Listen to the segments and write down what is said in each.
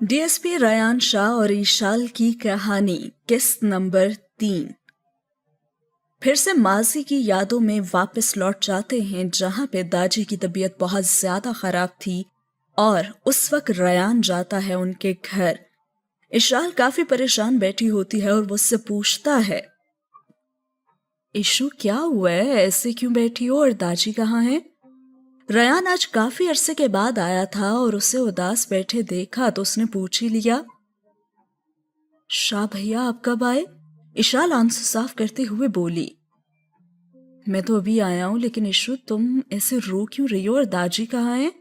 DSP Ryan Shah और ईशाल की कहानी किस्त नंबर 3। फिर से माजी की यादों में वापस लौट जाते हैं जहां पे दाजी की तबीयत बहुत ज्यादा खराब थी और उस वक्त रयान जाता है उनके घर। ईशाल काफी परेशान बैठी होती है और वो उससे पूछता है, इशू क्या हुआ है, ऐसे क्यों बैठी हो और दाजी कहाँ है? रयान आज काफी अरसे के बाद आया था और उसे उदास बैठे देखा तो उसने पूछ ही लिया, शाह भैया आप कब आए? इशाल आंसू साफ करते हुए बोली, मैं तो अभी आया हूं, लेकिन इशू तुम ऐसे रो क्यों रही हो और दाजी कहाँ है?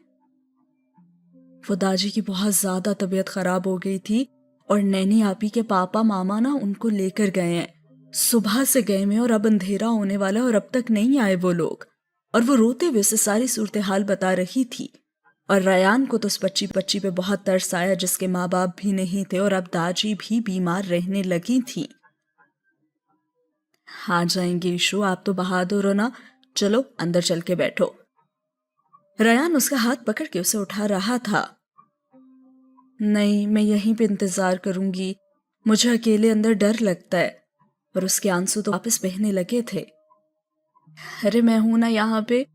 वो दाजी की बहुत ज्यादा तबीयत खराब हो गई थी और नैनी आपी के पापा मामा ना उनको लेकर गए हैं। सुबह से गए में और अब अंधेरा होने वाला और अब तक नहीं आए वो लोग। और वो रोते हुए उसे सारी सूरत हाल बता रही थी। और रयान को तो उस बच्ची पे बहुत तरस आया जिसके माँ बाप भी नहीं थे और अब दाजी भी बीमार रहने लगी थी। हाँ जाएंगे ईशू, आप तो बहादुर हो ना, चलो अंदर चल के बैठो। रयान उसका हाथ पकड़ के उसे उठा रहा था। नहीं, मैं यहीं पे इंतजार करूंगी, मुझे अकेले अंदर डर लगता है। और उसके आंसू तो वापस बहने लगे थे। अरे मैं हूं ना यहाँ पे,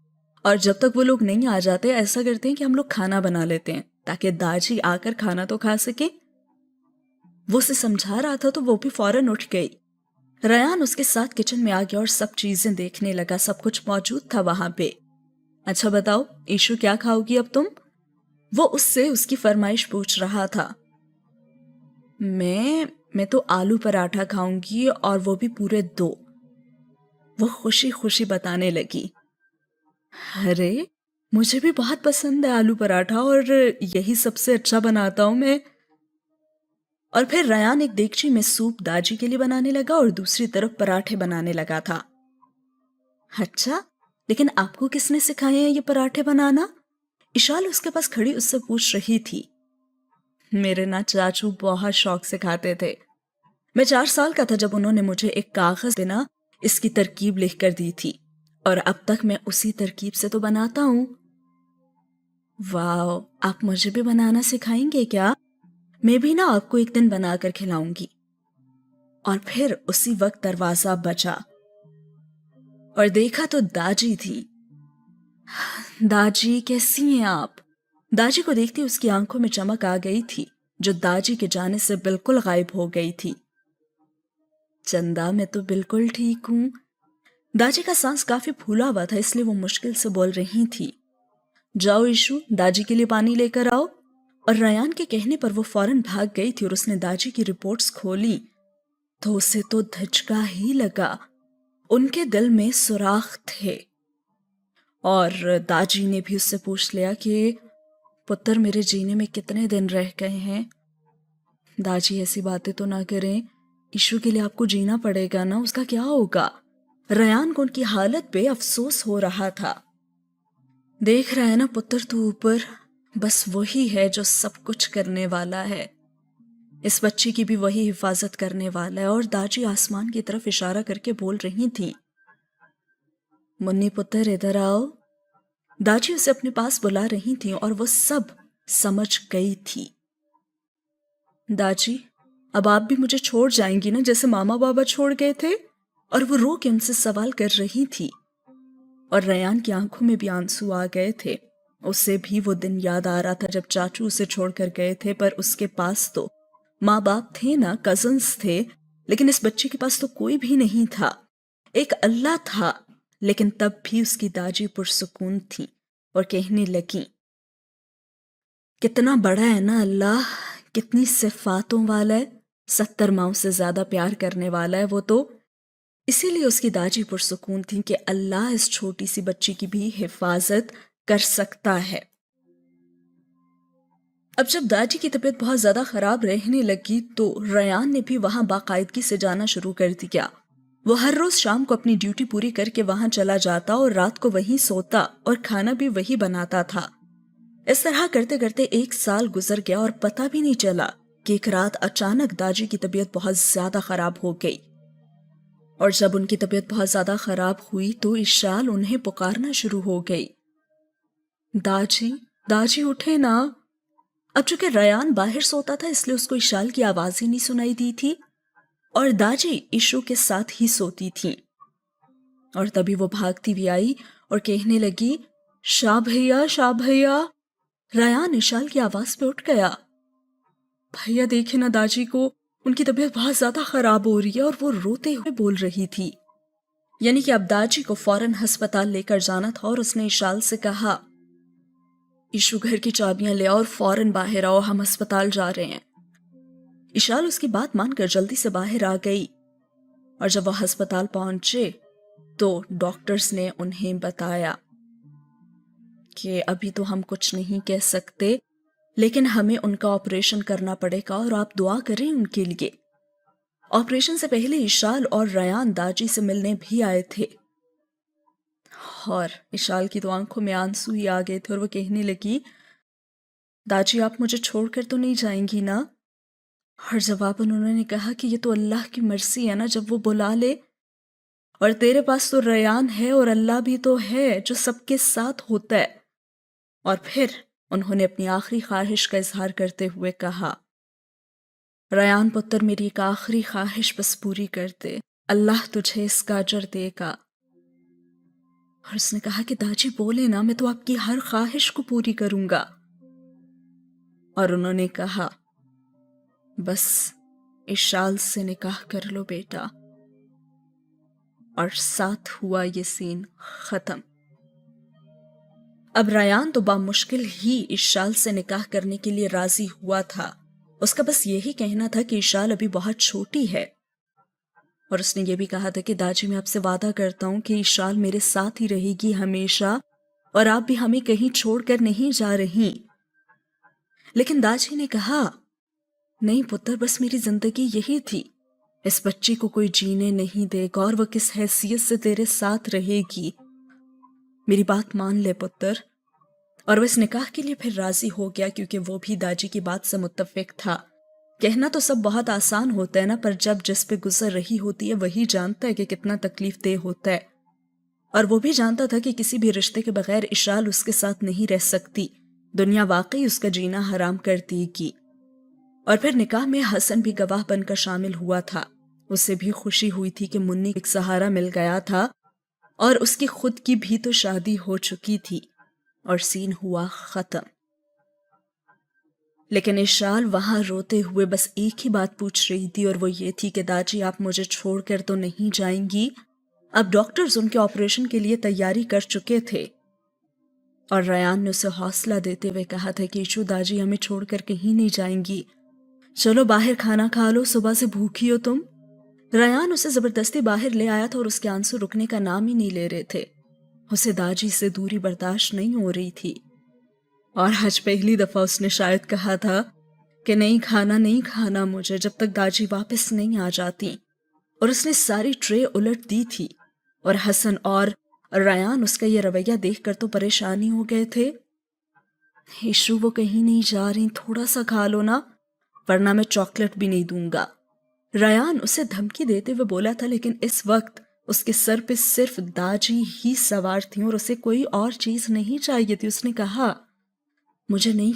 और जब तक वो लोग नहीं आ जाते ऐसा करते हैं कि हम लोग खाना बना लेते हैं ताकि दाजी आकर खाना तो खा सके। वो उसे समझा रहा था तो वो भी फौरन उठ गई। रयान उसके साथ किचन में आ गया और सब चीजें देखने लगा, सब कुछ मौजूद था वहां पे। अच्छा बताओ ईशु, क्या खाओगी अब तुम? वो उससे उसकी फरमाइश पूछ रहा था। मैं तो आलू पराठा खाऊंगी और वो भी पूरे 2। वो खुशी खुशी बताने लगी। अरे मुझे भी बहुत पसंद है आलू पराठा और यही सबसे अच्छा बनाता हूं मैं। और फिर रयान एक देगची में सूप दाजी के लिए बनाने लगा और दूसरी तरफ पराठे बनाने लगा था। अच्छा, लेकिन आपको किसने सिखाए हैं ये पराठे बनाना? इशाल उसके पास खड़ी उससे पूछ रही थी। मेरे ना चाचू बहुत शौक से खाते थे। मैं 4 साल का था जब उन्होंने मुझे एक कागज पे ना इसकी तरकीब लिख कर दी थी और अब तक मैं उसी तरकीब से तो बनाता हूँ। वाह, आप मुझे भी बनाना सिखाएंगे क्या? मैं भी ना आपको एक दिन बनाकर खिलाऊंगी। और फिर उसी वक्त दरवाजा बजा और देखा तो दाजी थी। दाजी कैसी हैं आप? दाजी को देखती उसकी आंखों में चमक आ गई थी जो दाजी के जाने से बिल्कुल गायब हो गई थी। चंदा, मैं तो बिल्कुल ठीक हूँ। दाजी का सांस काफी फूला हुआ था इसलिए वो मुश्किल से बोल रही थी। जाओ ईशु, दाजी के लिए पानी लेकर आओ। और रयान के कहने पर वो फौरन भाग गई थी और उसने दाजी की रिपोर्ट्स खोली तो उसे तो धचका ही लगा। उनके दिल में सुराख थे। और दाजी ने भी उससे पूछ लिया कि पुत्र मेरे जीने में कितने दिन रह गए हैं? दाजी ऐसी बातें तो ना करें, ईशु के लिए आपको जीना पड़ेगा ना, उसका क्या होगा? रयान को उनकी हालत पे अफसोस हो रहा था। देख रहा है ना पुत्र तू ऊपर, बस वही है जो सब कुछ करने वाला है। इस बच्ची की भी वही हिफाजत करने वाला है। और दाजी आसमान की तरफ इशारा करके बोल रही थी। मुन्नी पुत्र इधर आओ। दाजी उसे अपने पास बुला रही थी और वो सब समझ गई थी। दाजी, अब आप भी मुझे छोड़ जाएंगी ना जैसे मामा बाबा छोड़ गए थे? और वो रो के उनसे सवाल कर रही थी। और रयान की आंखों में भी आंसू आ गए थे। उसे भी वो दिन याद आ रहा था जब चाचू उसे छोड़कर गए थे, पर उसके पास तो माँ बाप थे ना, कजन्स थे, लेकिन इस बच्चे के पास तो कोई भी नहीं था। एक अल्लाह था, लेकिन तब भी उसकी दाजी पुरसुकून थी और कहने लगी, कितना बड़ा है ना अल्लाह, कितनी सिफातों वाला है, 70 माओं से ज्यादा प्यार करने वाला है वो तो। इसीलिए उसकी दाजी पुरसुकून थी कि अल्लाह इस छोटी सी बच्ची की भी हिफाजत कर सकता है। अब जब दादी की तबीयत बहुत ज्यादा खराब रहने लगी तो रयान ने भी वहां बाकायदगी से जाना शुरू कर दिया। वो हर रोज शाम को अपनी ड्यूटी पूरी करके वहां चला जाता और रात को वहीं सोता और खाना भी वही बनाता था। इस तरह करते करते 1 साल गुजर गया और पता भी नहीं चला कि एक रात अचानक दादी की तबीयत बहुत ज्यादा खराब हो गई। और जब उनकी तबीयत बहुत ज्यादा खराब हुई तो इशाल उन्हें पुकारना शुरू हो गई। दाजी, दाजी उठे ना। अब चूंकि रेयान बाहर सोता था इसलिए उसको इशाल की आवाज ही नहीं सुनाई दी थी और दाजी इशू के साथ ही सोती थी। और तभी वो भागती भी आई और कहने लगी, शाह भैया, शाह भैया। रेयान इशाल की आवाज पे उठ गया। भैया देखे ना दाजी को, उनकी तबीयत बहुत ज्यादा खराब हो रही है और वो रोते हुए बोल रही थी। यानी कि अब दाजी को फौरन अस्पताल लेकर जाना था और उसने इशाल से कहा, इशू घर की चाबियां ले आओ और फौरन बाहर आओ, हम अस्पताल जा रहे हैं। इशाल उसकी बात मानकर जल्दी से बाहर आ गई और जब वह अस्पताल पहुंचे तो डॉक्टर्स ने उन्हें बताया कि अभी तो हम कुछ नहीं कह सकते, लेकिन हमें उनका ऑपरेशन करना पड़ेगा और आप दुआ करें उनके लिए। ऑपरेशन से पहले इशाल और रेयान दाजी से मिलने भी आए थे और इशाल की तो आंखों में आंसू ही आ गए थे और वो कहने लगी, दाजी आप मुझे छोड़कर तो नहीं जाएंगी ना? और जवाब उन्होंने कहा कि ये तो अल्लाह की मर्जी है ना, जब वो बुला ले, और तेरे पास तो रेयान है और अल्लाह भी तो है जो सबके साथ होता है। और फिर उन्होंने अपनी आखिरी ख्वाहिश का इजहार करते हुए कहा, रेयान पुत्र मेरी एक आखिरी ख्वाहिश बस पूरी कर दे, अल्लाह तुझे इसका अजर देगा। और उसने कहा कि दाजी बोले ना, मैं तो आपकी हर ख्वाहिश को पूरी करूंगा। और उन्होंने कहा, बस इशाल से निकाह कर लो बेटा। और साथ हुआ ये सीन खत्म। अब रेयान तो बामुश्किल ही इशाल से निकाह करने के लिए राजी हुआ था। उसका बस यही कहना था कि इशाल अभी बहुत छोटी है और उसने ये भी कहा था कि दाजी मैं आपसे वादा करता हूं कि इशाल मेरे साथ ही रहेगी हमेशा और आप भी हमें कहीं छोड़कर नहीं जा रही। लेकिन दाजी ने कहा, नहीं पुत्र, बस मेरी जिंदगी यही थी, इस बच्ची को कोई जीने नहीं देगा और वह किस हैसियत से तेरे साथ रहेगी, मेरी बात मान ले पुत्र। और वह इस निकाह के लिए फिर राजी हो गया क्योंकि वो भी दाजी की बात से मुत्तफिक था। कहना तो सब बहुत आसान होता है ना, पर जब जिस पे गुजर रही होती है वही जानता है कि कितना तकलीफ देह होता है। और वो भी जानता था कि किसी भी रिश्ते के बगैर इशाल उसके साथ नहीं रह सकती, दुनिया वाकई उसका जीना हराम कर देगी। और फिर निकाह में हसन भी गवाह बनकर शामिल हुआ था। उसे भी खुशी हुई थी कि मुन्नी एक सहारा मिल गया था और उसकी खुद की भी तो शादी हो चुकी थी और सीन हुआ खत्म। लेकिन इशाल वहां रोते हुए बस एक ही बात पूछ रही थी और वो ये थी कि दाजी आप मुझे छोड़कर तो नहीं जाएंगी? अब डॉक्टर्स उनके ऑपरेशन के लिए तैयारी कर चुके थे और रेयान ने उसे हौसला देते हुए कहा था कि इशू दाजी हमें छोड़कर कहीं नहीं जाएंगी, चलो बाहर खाना खा लो, सुबह से भूखी हो तुम। रेयान उसे जबरदस्ती बाहर ले आया था और उसके आंसू रुकने का नाम ही नहीं ले रहे थे। उसे दाजी से दूरी बर्दाश्त नहीं हो रही थी और आज पहली दफा उसने शायद कहा था कि नहीं खाना मुझे जब तक दाजी वापस नहीं आ जाती। और उसने सारी ट्रे उलट दी थी और हसन और रेयान उसका ये रवैया देखकर तो परेशानी हो गए थे। इशू वो कहीं नहीं जा रही, थोड़ा सा खा लो ना, वरना मैं चॉकलेट भी नहीं दूंगा। रेयान उसे धमकी देते हुए बोला था, लेकिन इस वक्त उसके सर पे सिर्फ दाजी ही सवार थी और उसे कोई और चीज नहीं चाहिए थी। उसने कहा, मुझे नहीं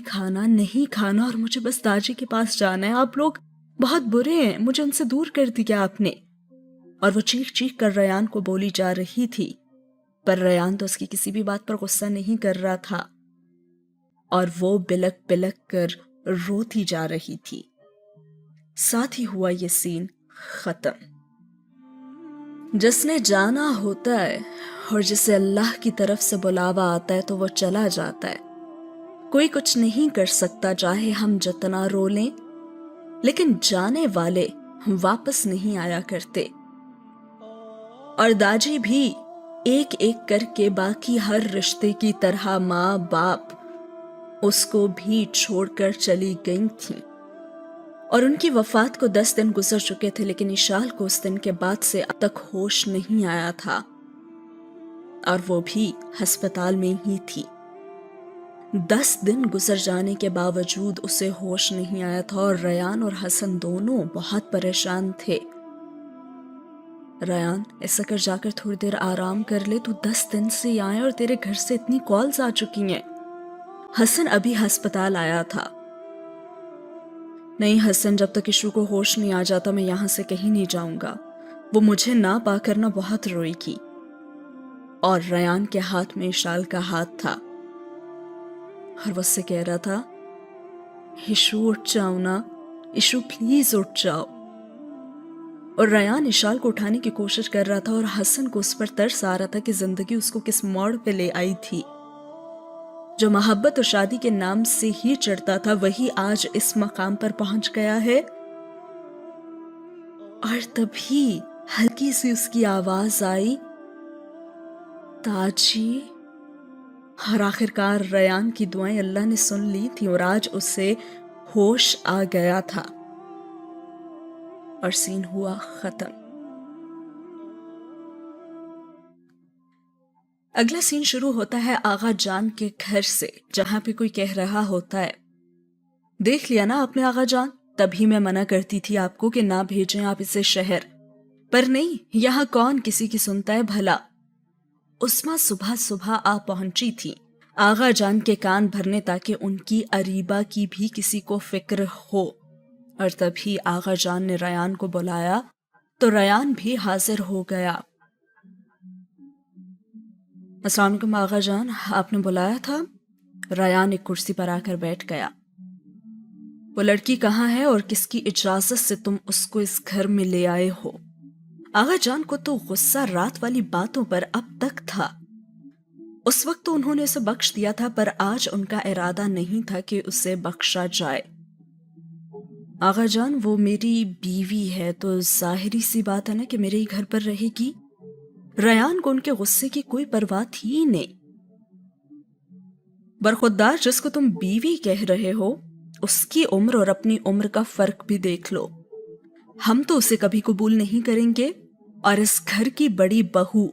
खाना और मुझे बस दाजी के पास जाना है, आप लोग बहुत बुरे हैं, मुझे उनसे दूर कर दिया आपने। और वो चीख चीख कर रेयान को बोली जा रही थी, पर रेयान तो उसकी किसी भी बात पर गुस्सा नहीं कर रहा था और वो बिलक बिलक कर रोती जा रही थी। साथ ही हुआ ये सीन खत्म। जिसने जाना होता है और जिसे अल्लाह की तरफ से बुलावा आता है तो वो चला जाता है। कोई कुछ नहीं कर सकता चाहे हम जितना रो लें, लेकिन जाने वाले वापस नहीं आया करते। और दाजी भी एक एक करके बाकी हर रिश्ते की तरह माँ बाप उसको भी छोड़कर चली गई थीं। और उनकी वफात को 10 दिन गुजर चुके थे, लेकिन इशाल को उस दिन के बाद से अब तक होश नहीं आया था और वो भी अस्पताल में ही थी। 10 दिन गुजर जाने के बावजूद उसे होश नहीं आया था और रेयान और हसन दोनों बहुत परेशान थे। रेयान, ऐसा कर जाकर थोड़ी देर आराम कर ले, तू 10 दिन से आए और तेरे घर से इतनी कॉल्स आ चुकी हैं। हसन अभी अस्पताल आया था नहीं हसन, जब तक इशू को होश नहीं आ जाता मैं यहाँ से कहीं नहीं जाऊंगा। वो मुझे ना पाकर ना बहुत रोएगी। और रयान के हाथ में इशाल का हाथ था और वो उससे कह रहा था, इशू उठ जाओ ना, इशू प्लीज उठ जाओ। और रयान इशाल को उठाने की कोशिश कर रहा था और हसन को उस पर तरस आ रहा था कि जिंदगी उसको किस मोड़ पे ले आई थी। जो मोहब्बत और शादी के नाम से ही चढ़ता था वही आज इस मकाम पर पहुंच गया है। और तभी हल्की सी उसकी आवाज आई, ताजी। और आखिरकार रयान की दुआएं अल्लाह ने सुन ली थी और आज उसे होश आ गया था और सीन हुआ खत्म। अगला सीन शुरू होता है आगा जान के घर से, जहां पे कोई कह रहा होता है, देख लिया ना आपने आगा जान, तभी मैं मना करती थी आपको कि ना भेजें आप इसे शहर। पर नहीं, यहाँ कौन किसी की सुनता है भला। उस्मा सुबह सुबह आ पहुंची थी आगा जान के कान भरने ताकि उनकी अरीबा की भी किसी को फिक्र हो। और तभी आगा जान ने रयान को बुलाया तो रयान भी हाजिर हो गया। अस्सलाम वालेकुम आगा जान, आपने बुलाया था? रयान एक कुर्सी पर आकर बैठ गया। वो लड़की कहाँ है और किसकी इजाजत से तुम उसको इस घर में ले आए हो? आगा जान को तो गुस्सा रात वाली बातों पर अब तक था। उस वक्त तो उन्होंने उसे बख्श दिया था, पर आज उनका इरादा नहीं था कि उसे बख्शा जाए। आगा जान, वो मेरी बीवी है तो जाहिरी सी बात है ना कि मेरे ही घर पर रहेगी। रयान को उनके गुस्से की कोई परवाह थी ही नहीं। बरखुरदार, जिसको तुम बीवी कह रहे हो उसकी उम्र और अपनी उम्र का फर्क भी देख लो। हम तो उसे कभी कबूल नहीं करेंगे और इस घर की बड़ी बहू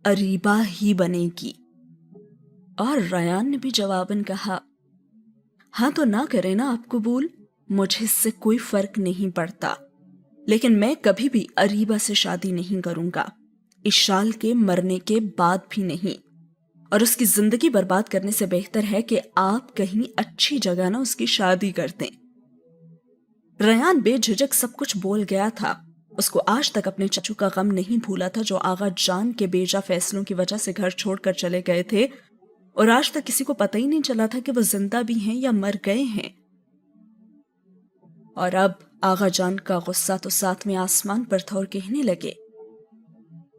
अरीबा ही बनेगी। और रयान ने भी जवाबन कहा, हाँ तो ना करे ना आप कबूल, मुझे इससे कोई फर्क नहीं पड़ता, लेकिन मैं कभी भी अरीबा से शादी नहीं करूंगा, इशाल के मरने के बाद भी नहीं। और उसकी जिंदगी बर्बाद करने से बेहतर है कि आप कहीं अच्छी जगह ना उसकी शादी कर दें। रयान बेझिझक सब कुछ बोल गया था। उसको आज तक अपने चाचू का गम नहीं भूला था जो आगा जान के बेजा फैसलों की वजह से घर छोड़कर चले गए थे और आज तक किसी को पता ही नहीं चला था कि वो जिंदा भी हैं या मर गए हैं। और अब आगा जान का गुस्सा तो साथ में आसमान पर था और कहने लगे,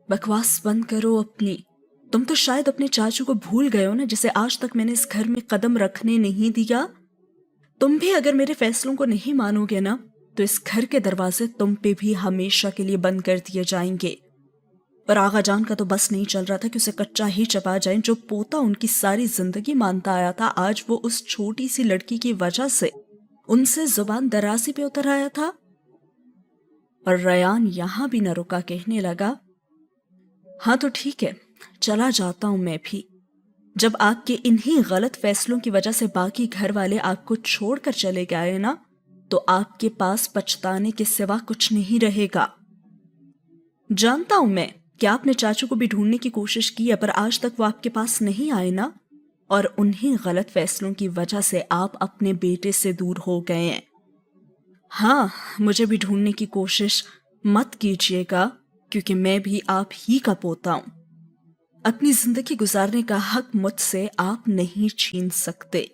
बकवास बंद करो अपनी। तुम तो शायद अपने चाचू को भूल गए हो ना, जिसे आज तक मैंने इस घर में कदम रखने नहीं दिया। तुम भी अगर मेरे फैसलों को नहीं मानोगे ना तो इस घर के दरवाजे तुम पे भी हमेशा के लिए बंद कर दिए जाएंगे। पर आगा जान का तो बस नहीं चल रहा था कि उसे कच्चा ही चबा जाए। जो पोता उनकी सारी जिंदगी मानता आया था, आज वो उस छोटी सी लड़की की वजह से उनसे जुबान दराजी पे उतर आया था। और रयान यहां भी न रुका, कहने लगा, हाँ तो ठीक है, चला जाता हूं मैं भी। जब आपके इन्हीं गलत फैसलों की वजह से बाकी घर वाले आपको छोड़कर चले गए ना, तो आपके पास पछताने के सिवा कुछ नहीं रहेगा। जानता हूं मैं कि आपने चाचू को भी ढूंढने की कोशिश की है, पर आज तक वो आपके पास नहीं आए ना, और उन्हीं गलत फैसलों की वजह से आप अपने बेटे से दूर हो गए हैं। हाँ, मुझे भी ढूंढने की कोशिश मत कीजिएगा, क्योंकि मैं भी आप ही का पोता हूं। अपनी जिंदगी गुजारने का हक मुझसे आप नहीं छीन सकते।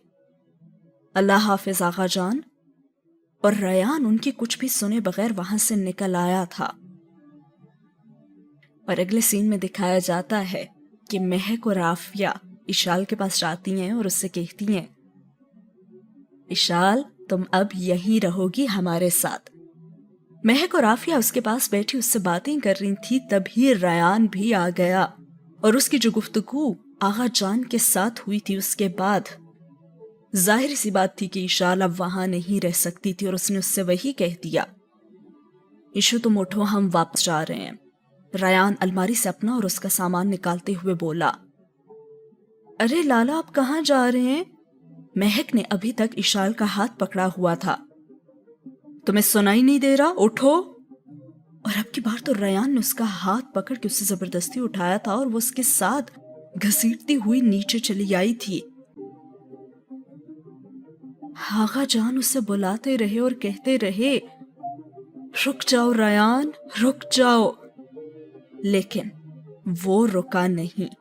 अल्लाह हाफिज आगा जान। और रयान उनकी कुछ भी सुने बगैर वहां से निकल आया था। और अगले सीन में दिखाया जाता है कि महक और आफिया इशाल के पास जाती हैं और उससे कहती हैं, इशाल, तुम अब यहीं रहोगी हमारे साथ। महक और आफिया उसके पास बैठी उससे बातें कर रही थी, तभी रयान भी आ गया और उसकी जो गुफ्तगू आगा जान के साथ हुई थी उसके बाद जाहिर सी बात थी कि इशाल अब वहां नहीं रह सकती थी और उसने उससे वही कह दिया, इशू तुम उठो, हम वापस जा रहे हैं। रयान अलमारी से अपना और उसका सामान निकालते हुए बोला, अरे लाला, आप कहाँ जा रहे हैं? महक ने अभी तक इशाल का हाथ पकड़ा हुआ था। तुम्हें सुनाई नहीं दे रहा? उठो। और अब की बार तो रयान ने उसका हाथ पकड़ के उसे जबरदस्ती उठाया था और वो उसके साथ घसीटती हुई नीचे चली आई थी। آغا جان اسے بلاتے رہے اور کہتے رہے رک جاؤ ریان، رک جاؤ، لیکن وہ رکا نہیں۔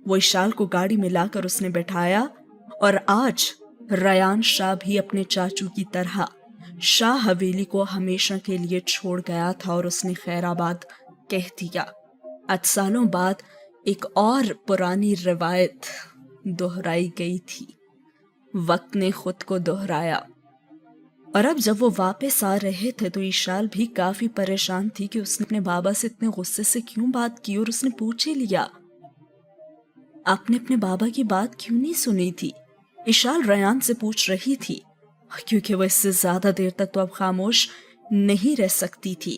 وہ اشال کو گاڑی میں لا کر اس نے بٹھایا، اور آج ریان شاہ بھی اپنے چاچو کی طرح شاہ حویلی کو ہمیشہ کے لیے چھوڑ گیا تھا، اور اس نے خیر آباد کہہ دیا۔ آج سالوں بعد ایک اور پرانی روایت دہرائی گئی تھی، وقت نے خود کو دہرایا۔ اور اب جب وہ واپس آ رہے تھے تو ایشال بھی کافی پریشان تھی کہ اس نے اپنے بابا سے اتنے غصے سے کیوں بات کی، اور اس نے پوچھ ہی لیا آپ نے اپنے بابا کی بات کیوں نہیں سنی تھی؟ ایشال ریان سے پوچھ رہی تھی، کیونکہ وہ اس سے زیادہ دیر تک تو اب خاموش نہیں رہ سکتی تھی۔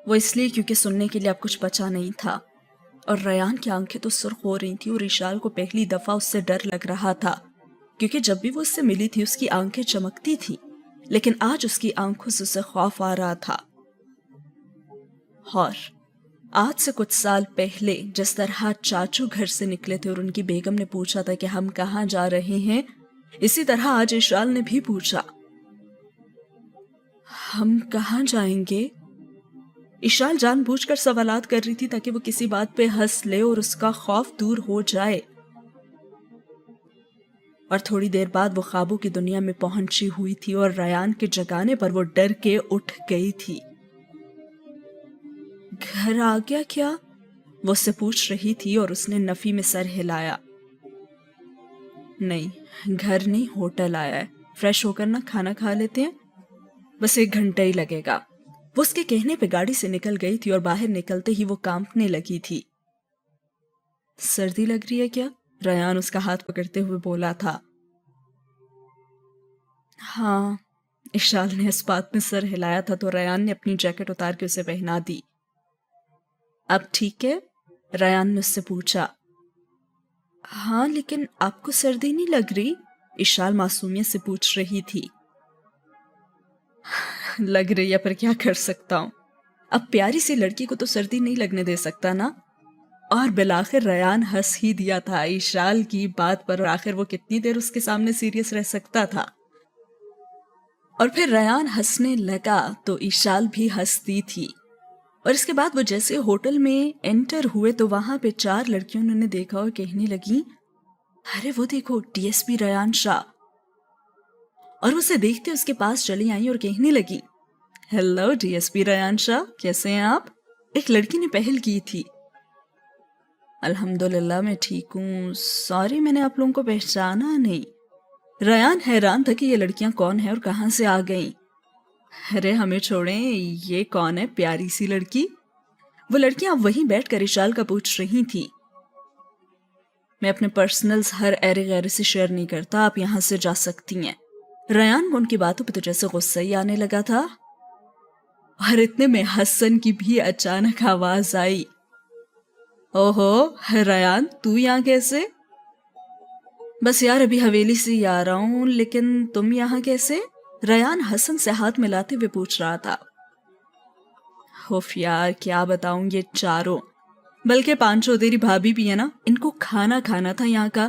وہ اس لیے کیونکہ سننے کے لیے اب کچھ بچا نہیں تھا، اور ریان کی آنکھیں تو سرخ ہو رہی تھی، اور ایشال کو پہلی دفعہ اس سے ڈر لگ رہا تھا، کیونکہ جب بھی وہ اس سے ملی تھی اس کی آنکھیں چمکتی تھی، لیکن آج اس کی آنکھوں سے اسے خوف آ رہا تھا۔ اور آج سے کچھ سال پہلے جس طرح چاچو گھر سے نکلے تھے اور ان کی بیگم نے پوچھا تھا کہ ہم کہاں جا رہے ہیں، اسی طرح آج ایشال نے بھی پوچھا ہم کہاں جائیں گے؟ ایشال جان بوجھ کر سوالات کر رہی تھی تاکہ وہ کسی بات پہ ہنس لے اور اس کا خوف دور ہو جائے۔ اور تھوڑی دیر بعد وہ خوابوں کی دنیا میں پہنچی ہوئی تھی، اور ریان کے جگانے پر وہ ڈر کے اٹھ گئی تھی۔ گھر آ گیا کیا؟ وہ اس سے پوچھ رہی تھی، اور اس نے نفی میں سر ہلایا۔ نہیں، گھر نہیں، ہوٹل آیا ہے، فریش ہو کر نہ کھانا کھا لیتے ہیں، بس 1 گھنٹہ ہی لگے گا۔ وہ اس کے کہنے پہ گاڑی سے نکل گئی تھی، اور باہر نکلتے ہی وہ کانپنے لگی تھی۔ سردی لگ رہی ہے کیا؟ ریان اس کا ہاتھ پکڑتے ہوئے بولا تھا۔ ہاں، ایشال نے اس بات میں سر ہلایا تھا تو ریان نے اپنی جیکٹ اتار کے اسے پہنا دی۔ اب ٹھیک ہے؟ ریان نے اس سے پوچھا۔ ہاں، لیکن آپ کو سردی نہیں لگ رہی؟ ایشال معصومیت سے پوچھ رہی تھی۔ لگ رہی ہے، پر کیا کر سکتا ہوں، اب پیاری سی لڑکی کو تو سردی نہیں لگنے دے سکتا نا۔ اور بالآخر ریان ہنس ہی دیا تھا ایشال کی بات پر، اور آخر وہ کتنی دیر اس کے سامنے سیریس رہ سکتا تھا۔ اور پھر ریان ہنسنے لگا تو ایشال بھی ہنستی تھی، اور اس کے بعد وہ جیسے ہوٹل میں انٹر ہوئے تو وہاں پہ 4 لڑکیوں نے انہیں دیکھا اور کہنے لگی ارے وہ دیکھو ڈی ایس پی ریان شاہ، اور اسے دیکھتے اس کے پاس چلی آئیں اور کہنے لگی hello D S P Ryan Shah, کیسے ہیں آپ؟ ایک لڑکی نے پہل کی تھی۔ الحمدللہ میں ٹھیک ہوں، سوری میں نے آپ لوگوں کو پہچانا نہیں۔ ریان حیران تھا کہ یہ لڑکیاں کون ہیں اور کہاں سے آ گئیں۔ ارے ہمیں چھوڑیں، یہ کون ہے پیاری سی لڑکی؟ وہ لڑکیاں وہیں بیٹھ کر ایشال کا پوچھ رہی تھی۔ میں اپنے پرسنلز ہر ایرے غیرے سے شیئر نہیں کرتا، آپ یہاں سے جا سکتی ہیں۔ ریان کو ان کی باتوں پہ تو جیسے غصہ ہی آنے لگا تھا، اور اتنے میں حسن کی بھی اچانک آواز آئی، اوہو ریان تو یہاں کیسے؟ بس یار ابھی حویلی سے ہی آ رہا ہوں، لیکن تم یہاں کیسے؟ ریان حسن سے ہاتھ ملاتے ہوئے پوچھ رہا تھا۔ ہوف یار کیا بتاؤں، یہ چاروں بلکہ 5 تیری بھابھی بھی ہے نا، ان کو کھانا کھانا تھا یہاں کا،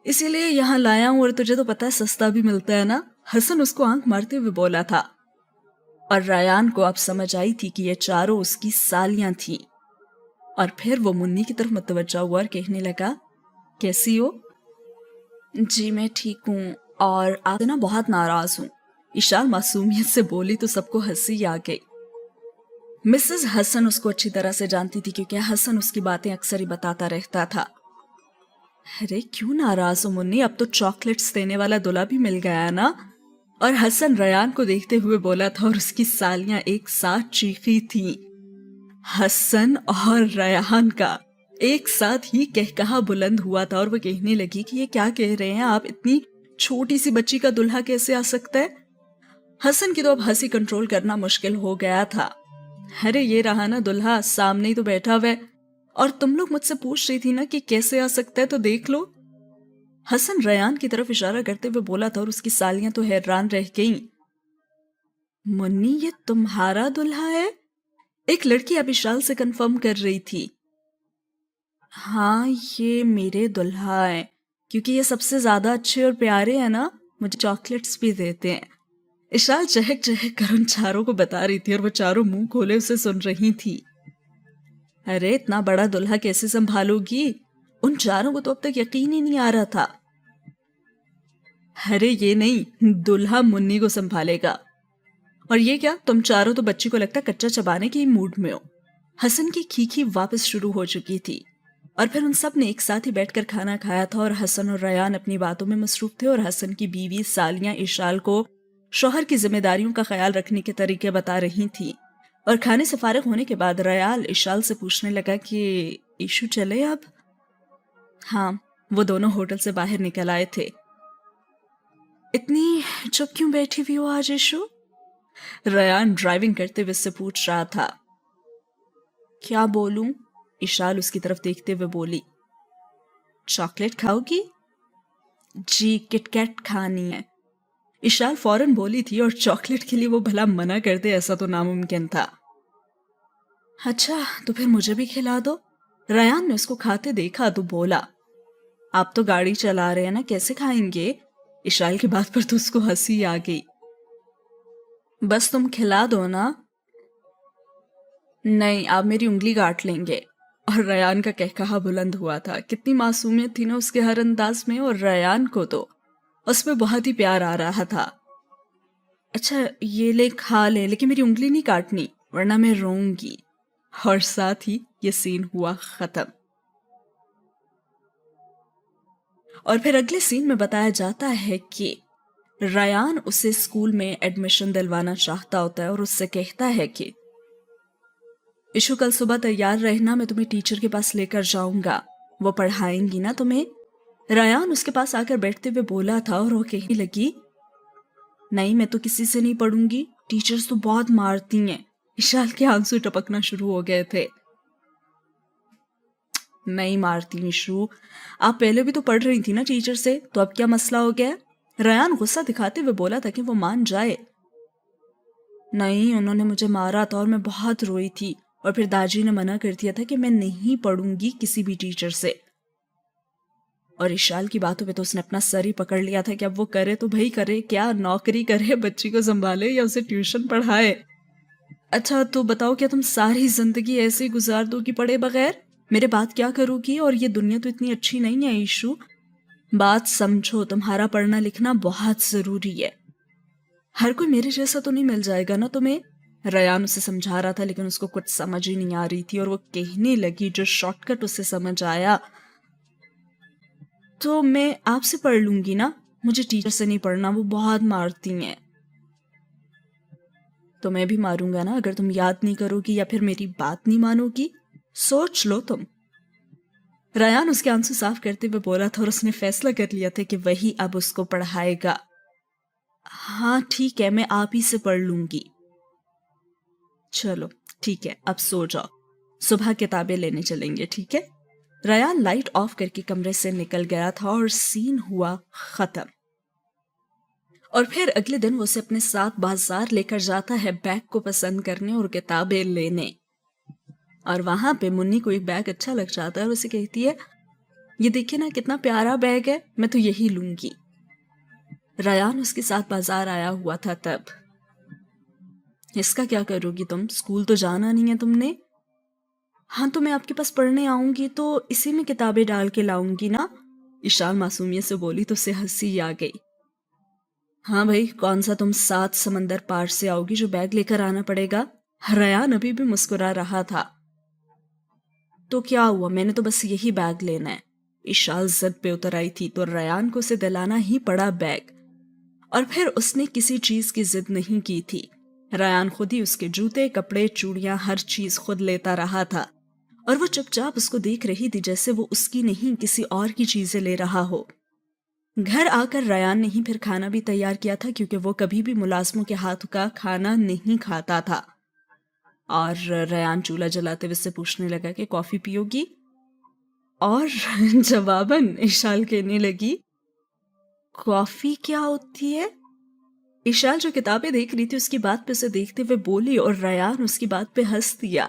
اسی لیے یہاں لایا ہوں، اور تجھے تو پتہ ہے سستا بھی ملتا ہے نا، حسن اس کو آنکھ مارتے ہوئے بولا تھا۔ اور ریان کو اب سمجھ آئی تھی کہ یہ چاروں اس کی سالیاں تھیں، اور پھر وہ منی کی طرف متوجہ ہوا اور کہنے لگا کیسی ہو؟ جی میں ٹھیک ہوں، اور آپ نا بہت ناراض ہوں۔ ایشال معصومیت سے بولی تو سب کو ہنسی آ گئی۔ مسز حسن اس کو اچھی طرح سے جانتی تھی، کیونکہ حسن اس کی باتیں اکثر ہی بتاتا رہتا تھا۔ ارے کیوں ناراض ہو منی، اب تو چاکلیٹس دینے والا دلہا بھی مل گیا نا۔ اور حسن ریان کو دیکھتے ہوئے بولا تھا، اور اس کی سالیاں ایک ساتھ چیخی تھیں۔ حسن اور ریان کا ایک ساتھ ہی کہکہا بلند ہوا تھا، اور وہ کہنے لگی کہ یہ کیا کہہ رہے ہیں آپ، اتنی چھوٹی سی بچی کا دلہا کیسے آ سکتا ہے؟ حسن کی تو اب ہنسی کنٹرول کرنا مشکل ہو گیا تھا۔ ارے یہ رہا نا دلہا، سامنے ہی تو بیٹھا ہوا ہے، اور تم لوگ مجھ سے پوچھ رہی تھی نا کہ کیسے آ سکتا ہے، تو دیکھ لو۔ حسن ریان کی طرف اشارہ کرتے ہوئے بولا تھا، اور اس کی سالیاں تو حیران رہ گئیں۔ منی یہ تمہارا دلہا ہے؟ ایک لڑکی اب ایشال سے کنفرم کر رہی تھی۔ ہاں یہ میرے دلہا ہیں، کیونکہ یہ سب سے زیادہ اچھے اور پیارے ہیں نا، مجھے چاکلیٹس بھی دیتے ہیں۔ اشال چہک چہک کر ان چاروں کو بتا رہی تھی اور وہ چاروں منہ کھولے اسے سن رہی تھی۔ ارے اتنا بڑا دلہا کیسے سنبھالو گی؟ ان چاروں کو تو اب تک یقین ہی نہیں آ رہا تھا۔ ارے یہ نہیں، دلہا منی کو سنبھالے گا۔ اور یہ کیا، تم چاروں تو بچی کو لگتا کچا چبانے کے ہی موڈ میں ہو۔ حسن کی کھیکھی واپس شروع ہو چکی تھی اور پھر ان سب نے ایک ساتھ ہی بیٹھ کر کھانا کھایا تھا اور حسن اور ریان اپنی باتوں میں مصروف تھے اور حسن کی بیوی سالیاں اشال کو شوہر کی ذمہ داریوں کا خیال رکھنے کے طریقے بتا رہی تھی۔ اور کھانے سے فارغ ہونے کے بعد ریال اشال سے پوچھنے لگا کہ ایشو چلے اب؟ ہاں، وہ دونوں ہوٹل سے باہر نکل آئے تھے۔ اتنی چپ کیوں بیٹھی ہوئی ہو آج ایشو؟ ریان ڈرائیونگ کرتے ہوئے سے پوچھ رہا تھا۔ کیا بولوں؟ اشال اس کی طرف دیکھتے ہوئے بولی۔ چاکلیٹ کھاؤ گی؟ جی، کٹ کیٹ کھانی ہے۔ اشال فوراً بولی تھی اور چاکلیٹ کے لیے وہ بھلا منع کر دے ایسا تو ناممکن تھا۔ اچھا تو پھر مجھے بھی کھلا دو۔ ریان نے اس کو کھاتے دیکھا تو بولا۔ آپ تو گاڑی چلا رہے ہیں نا، کیسے کھائیں گے؟ اشال کی بات پر تو اس کو ہنسی آ گئی۔ بس تم کھلا دو نا۔ نہیں، آپ میری انگلی کاٹ لیں گے۔ اور ریان کا کہکہا بلند ہوا تھا۔ کتنی معصومیت تھی نا اس کے ہر انداز میں، اور ریان کو تو اس پہ بہت ہی پیار آ رہا تھا۔ اچھا یہ لے کھا لے، لیکن میری انگلی نہیں کاٹنی ورنہ میں روؤں گی۔ اور ساتھ ہی یہ سین ہوا ختم۔ اور پھر اگلے سین میں بتایا جاتا ہے کہ ریان اسے اسکول میں ایڈمیشن دلوانا چاہتا ہوتا ہے اور اس سے کہتا ہے کہ ایشو کل صبح تیار رہنا، میں تمہیں ٹیچر کے پاس لے کر جاؤں گا، وہ پڑھائیں گی نا تمہیں۔ ریان اس کے پاس آ کر بیٹھتے ہوئے بولا تھا اور وہ کہنے لگی، نہیں میں تو کسی سے نہیں پڑھوں گی، ٹیچرز تو بہت مارتی ہیں۔ اشال کے آنسو ٹپکنا شروع ہو گئے تھے۔ نہیں مارتی ایشو، آپ پہلے بھی تو پڑھ رہی تھی نا ٹیچر سے، تو اب کیا مسئلہ ہو گیا؟ ریان غصہ دکھاتے ہوئے بولا تھا کہ وہ مان جائے۔ نہیں، انہوں نے مجھے مارا تھا اور میں بہت روئی تھی، اور پھر داجی نے منع کر دیا تھا کہ میں نہیں پڑھوں گی کسی بھی ٹیچر سے۔ اور اشال کی باتوں پہ تو اس نے اپنا سر ہی پکڑ لیا تھا کہ اب وہ کرے تو بھائی کرے کیا، نوکری کرے، بچی کو سنبھالے یا اسے ٹیوشن پڑھائے۔ اچھا تو بتاؤ، کیا تم ساری زندگی ایسے ہی گزار دو گی پڑھے بغیر؟ میرے بات کیا کرو گی؟ اور یہ دنیا تو اتنی اچھی نہیں ہے ایشو، بات سمجھو، تمہارا پڑھنا لکھنا بہت ضروری ہے۔ ہر کوئی میرے جیسا تو نہیں مل جائے گا نا تمہیں۔ ریان اسے سمجھا رہا تھا لیکن اس کو کچھ سمجھ ہی نہیں آ رہی تھی، اور وہ کہنے لگی جو شارٹ کٹ اسے سمجھ آیا، تو میں آپ سے پڑھ لوں گی نا، مجھے ٹیچر سے نہیں پڑھنا، وہ بہت مارتی ہیں۔ تو میں بھی ماروں گا نا اگر تم یاد نہیں کرو گی یا پھر میری بات نہیں مانو گی، سوچ لو تم۔ ریان اس کے آنسو صاف کرتے ہوئے بولا تھا اور اس نے فیصلہ کر لیا تھا کہ وہی اب اس کو پڑھائے گا۔ ہاں ٹھیک ہے، میں آپ ہی سے پڑھ لوں گی۔ چلو ٹھیک ہے، اب سو جاؤ، صبح کتابیں لینے چلیں گے، ٹھیک ہے؟ ریان لائٹ آف کر کے کمرے سے نکل گیا تھا اور سین ہوا ختم۔ اور پھر اگلے دن وہ اسے اپنے ساتھ بازار لے کر جاتا ہے بیگ کو پسند کرنے اور کتابیں لینے، اور وہاں پہ منی کو ایک بیگ اچھا لگ جاتا ہے اور اسے کہتی ہے، یہ دیکھیں نا کتنا پیارا بیگ ہے، میں تو یہی لوں گی۔ ریان اس کے ساتھ بازار آیا ہوا تھا تب۔ اس کا کیا کرو گی تم؟ اسکول تو جانا نہیں ہے تم نے؟ ہاں تو میں آپ کے پاس پڑھنے آؤں گی تو اسی میں کتابیں ڈال کے لاؤں گی نا، اشال معصومیت سے بولی تو اسے ہنسی آ گئی۔ ہاں بھائی، کون سا تم 7 سمندر پار سے آؤ گی جو بیگ لے کر آنا پڑے گا؟ ریان ابھی بھی مسکرا رہا تھا۔ تو کیا ہوا، میں نے تو بس یہی بیگ لینا ہے۔ اشال زد پہ اتر آئی تھی تو ریان کو اسے دلانا ہی پڑا بیگ، اور پھر اس نے کسی چیز کی ضد نہیں کی تھی۔ ریان خود ہی اس کے جوتے، کپڑے، چوڑیاں، ہر چیز خود لیتا رہا تھا، اور وہ چپ چاپ اس کو دیکھ رہی تھی جیسے وہ اس کی نہیں کسی اور کی چیزیں لے رہا ہو۔ گھر آ کر ریان نے ہی پھر کھانا بھی تیار کیا تھا کیونکہ وہ کبھی بھی ملازموں کے ہاتھ کا کھانا نہیں کھاتا تھا۔ اور ریان چولہا جلاتے ہوئے سے پوچھنے لگا کہ کافی پیو گی؟ اور جواباً اشال کہنے لگی، کافی کیا ہوتی ہے؟ اشال جو کتابیں دیکھ رہی تھی اس کی بات پہ اسے دیکھتے ہوئے بولی، اور ریان اس کی بات پہ ہنس دیا۔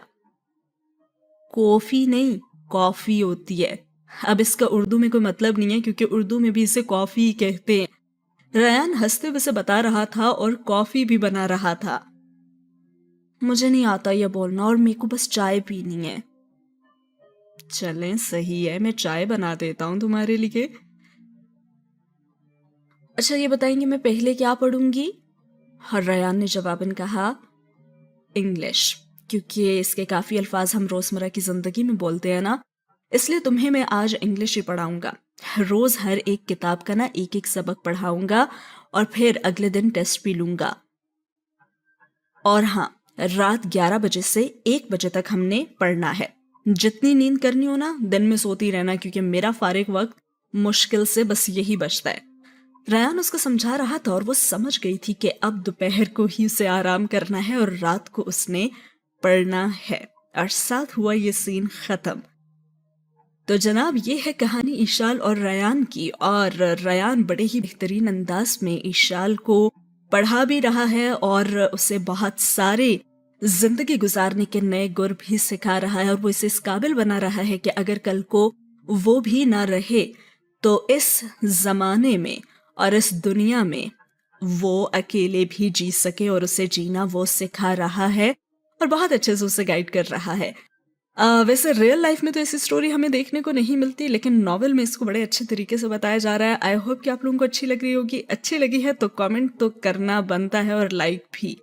کافی نہیں، کافی ہوتی ہے۔ اب اس کا اردو میں کوئی مطلب نہیں ہے کیونکہ اردو میں بھی اسے کافی کہتے ہیں، ریان ہنستے ہوئے سے بتا رہا تھا اور کافی بھی بنا رہا تھا۔ مجھے نہیں آتا یہ بولنا اور میرے کو بس چائے پینی ہے۔ چلیں صحیح ہے، میں چائے بنا دیتا ہوں تمہارے لیے۔ اچھا یہ بتائیں گے میں پہلے کیا پڑھوں گی؟ اور ریان نے جواباً کہا انگلش، کیونکہ اس کے کافی الفاظ ہم روزمرہ کی زندگی میں بولتے ہیں نا، اس لیے تمہیں میں آج انگلش ہی پڑھاؤں گا۔ روز ہر ایک کتاب کا نا ایک ایک سبق پڑھاؤں گا اور پھر اگلے دن ٹیسٹ بھی لوں گا۔ اور ہاں، رات 11 بجے سے 1 بجے تک ہم نے پڑھنا ہے۔ جتنی نیند کرنی ہو نا دن میں سوتی رہنا، کیونکہ میرا فارغ وقت مشکل سے بس یہی بچتا ہے۔ ریان اس کو سمجھا رہا تھا اور وہ سمجھ گئی تھی کہ اب دوپہر کو ہی اسے آرام کرنا ہے اور رات کو اس نے پڑھنا ہے، اور ساتھ ہوا یہ سین ختم۔ تو جناب یہ ہے کہانی ایشال اور ریان کی، اور ریان بڑے ہی بہترین انداز میں ایشال کو پڑھا بھی رہا ہے اور اسے بہت سارے زندگی گزارنے کے نئے گر بھی سکھا رہا ہے، اور وہ اسے اس قابل بنا رہا ہے کہ اگر کل کو وہ بھی نہ رہے تو اس زمانے میں اور اس دنیا میں وہ اکیلے بھی جی سکے، اور اسے جینا وہ سکھا رہا ہے اور بہت اچھے سے اسے گائیڈ کر رہا ہے۔ ویسے ریئل لائف میں تو ایسی سٹوری ہمیں دیکھنے کو نہیں ملتی، لیکن ناول میں اس کو بڑے اچھے طریقے سے بتایا جا رہا ہے۔ آئی ہوپ کہ آپ لوگوں کو اچھی لگ رہی ہوگی۔ اچھی لگی ہے تو کامنٹ تو کرنا بنتا ہے اور لائک بھی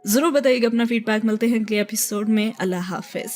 ضرور بتائیے گا اپنا فیڈ بیک۔ ملتے ہیں اگلے ایپیسوڈ میں۔ اللہ حافظ۔